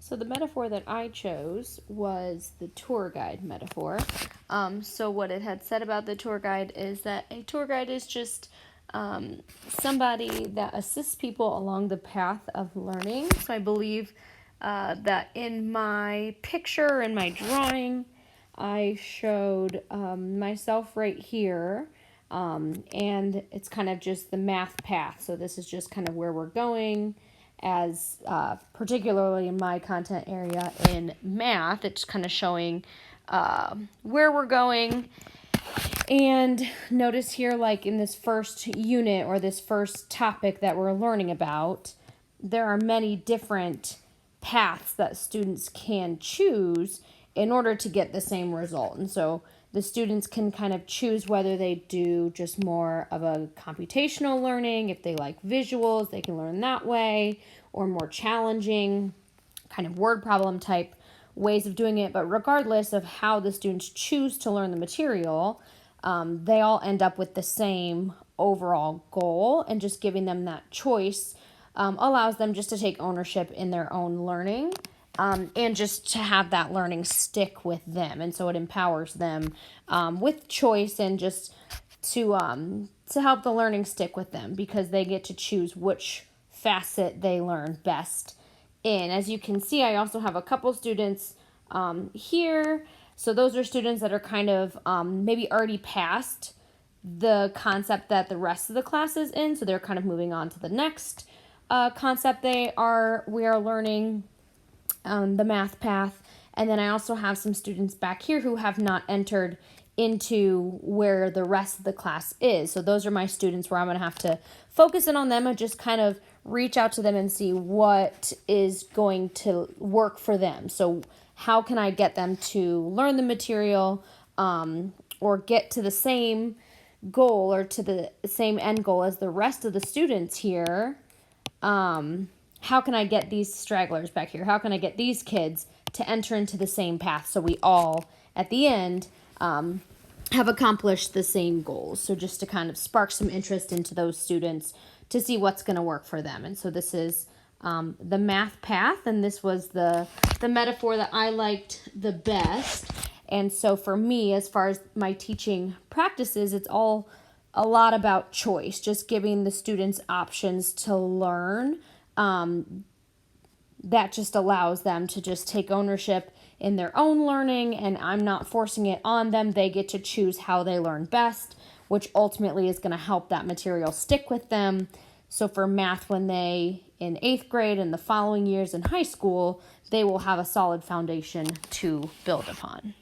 So the metaphor that I chose was the tour guide metaphor. So what it had said about the tour guide is that a tour guide is just somebody that assists people along the path of learning. So I believe that in my picture, in my drawing, I showed myself right here. And it's kind of just the math path. So this is just kind of where we're going as particularly in my content area in math. It's kind of showing where we're going. And notice here, like in this first unit or this first topic that we're learning about, there are many different paths that students can choose in order to get the same result. And so the students can kind of choose whether they do just more of a computational learning. If they like visuals, they can learn that way, or more challenging kind of word problem type ways of doing it. But regardless of how the students choose to learn the material, they all end up with the same overall goal, and just giving them that choice allows them just to take ownership in their own learning, and just to have that learning stick with them. And so it empowers them with choice, and just to help the learning stick with them, because they get to choose which facet they learn best in. As you can see, I also have a couple students here. So those are students that are kind of maybe already past the concept that the rest of the class is in. So they're kind of moving on to the next concept we are learning, the math path. And then I also have some students back here who have not entered into where the rest of the class is. So those are my students where I'm going to have to focus in on them and just kind of reach out to them and see what is going to work for them. So how can I get them to learn the material, or get to the same goal or to the same end goal as the rest of the students here? How can I get these stragglers back here? How can I get these kids to enter into the same path so we all, at the end, have accomplished the same goals? So just to kind of spark some interest into those students to see what's going to work for them. And so this is the math path, and this was the metaphor that I liked the best. And so for me, as far as my teaching practices, it's all a lot about choice, just giving the students options to learn. That just allows them to just take ownership in their own learning, and I'm not forcing it on them. They get to choose how they learn best, which ultimately is going to help that material stick with them. So for math, when they in 8th grade and the following years in high school, they will have a solid foundation to build upon.